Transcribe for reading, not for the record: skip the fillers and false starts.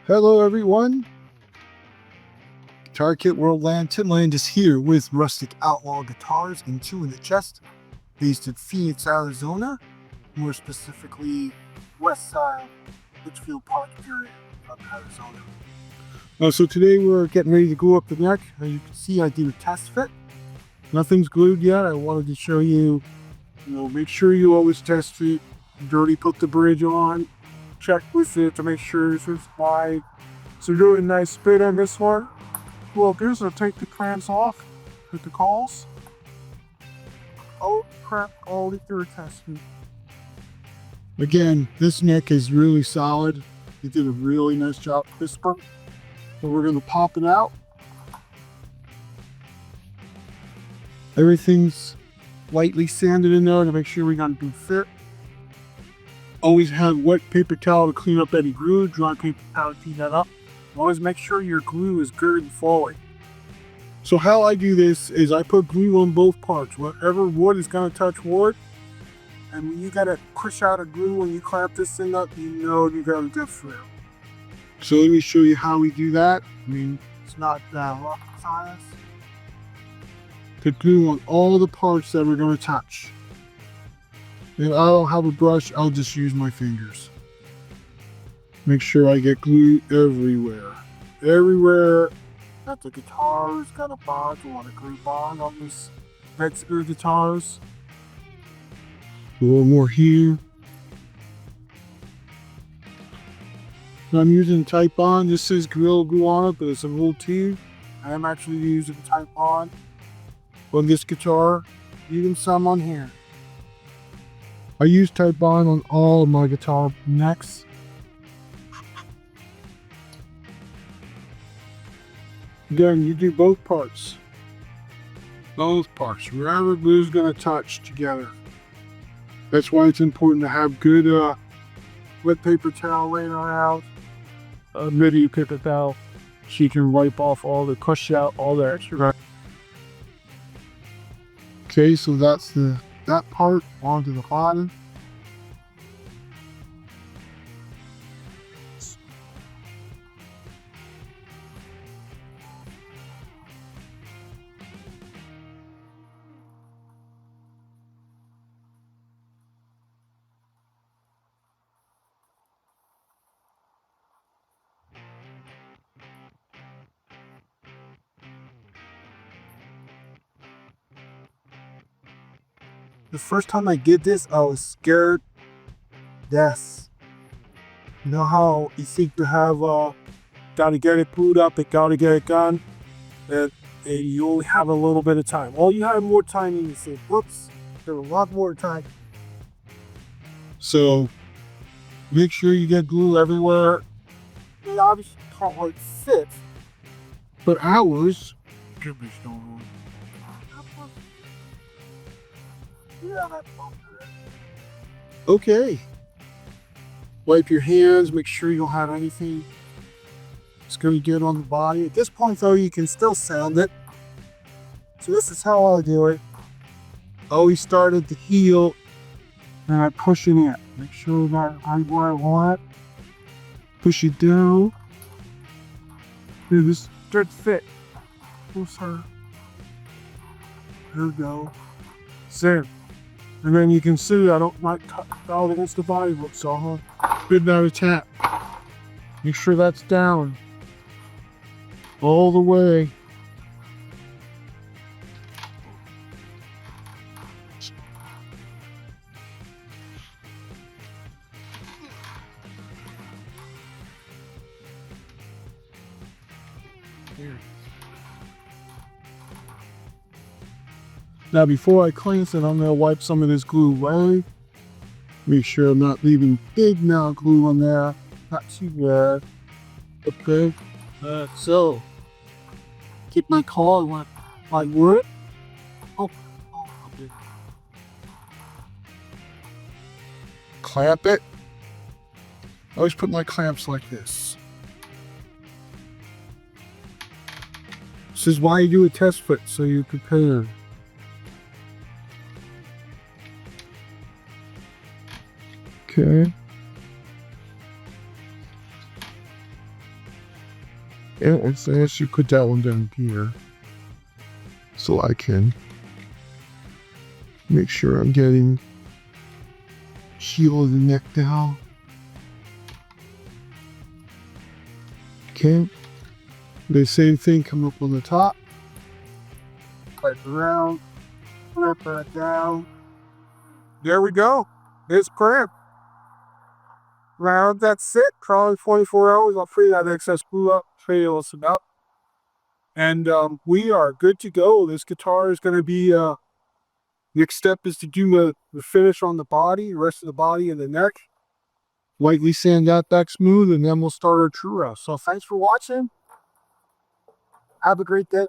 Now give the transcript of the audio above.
Hello everyone, Guitar Kit Worldland. Tim Land is here with Rustic Outlaw Guitars and Two in the Chest, based in Phoenix, Arizona, more specifically west side, Litchfield Park area of Arizona. So today we're getting ready to glue up the neck. As you can see, I did a test fit. Nothing's glued yet. I wanted to show you, make sure you always test fit. Dirty, put the bridge on. Check with it to make sure it's wide. So doing a nice fit on this one. Well, here's to take the clamps off with the calls. Oh crap, all the third testing. Again, this neck is really solid. They did a really nice job with this one. So we're gonna pop it out. Everything's lightly sanded in there to make sure we got a good fit. Always have wet paper towel to clean up any glue, dry paper towel to clean that up. Always make sure your glue is good and falling. So how I do this is I put glue on both parts. Whatever wood is going to touch wood, and when you got to push out a glue when you clamp this thing up, you know you got a good fit. So let me show you how we do that. It's not that rocket science. Put glue on all the parts that we're going to touch. If I don't have a brush, I'll just use my fingers. Make sure I get glue everywhere. Everywhere that the guitar's got a bond. You want a glue bond on this Fender guitars. A little more here. I'm using Type Bond. This says Gorilla Glue on it, but it's a little too. I'm actually using Type Bond on this guitar, even some on here. I use Type Bond on all of my guitar necks. Again, you do both parts. Both parts, wherever glue's gonna touch together. That's why it's important to have good wet paper towel laying around. A midi paper towel, so you can wipe off all the crush out, all the extra. Okay, so that's that part onto the bottom. The first time I did this, I was scared. Yes. You know how you think you have, gotta get it glued up, and gotta get it done, and you only have a little bit of time. Well, you have more time than you think. Whoops, there's a lot more time. So, make sure you get glue everywhere. It obviously can't like fit, but ours, okay. Wipe your hands, make sure you don't have anything. It's going to get on the body. At this point though, you can still sound it. So this is how I do it. Always start at the heel, and I push it in. Make sure that I'm where I want. Push it down. This should fit. Closer. There we go. Same. And then you can see I don't like out against the body, so good now to tap. Make sure that's down. All the way. Here. Now before I cleanse it, I'm going to wipe some of this glue away. Make sure I'm not leaving big now glue on there. Not too bad. Okay. So, keep my car like wood. Oh, okay. Clamp it. I always put my clamps like this. This is why you do a test fit, so you compare. Okay. And so I should put that one down here so I can make sure I'm getting heel of the neck down. Okay. The same thing come up on the top. Pipe around. Flip that down. There we go. It's cramped. Round, that's it. Probably 24 hours. I'll free that excess glue up. Trail us about. And we are good to go. This guitar is going to be, next step is to do the finish on the body, the rest of the body and the neck. Lightly sand that back smooth, and then we'll start our true rest. So thanks for watching. Have a great day.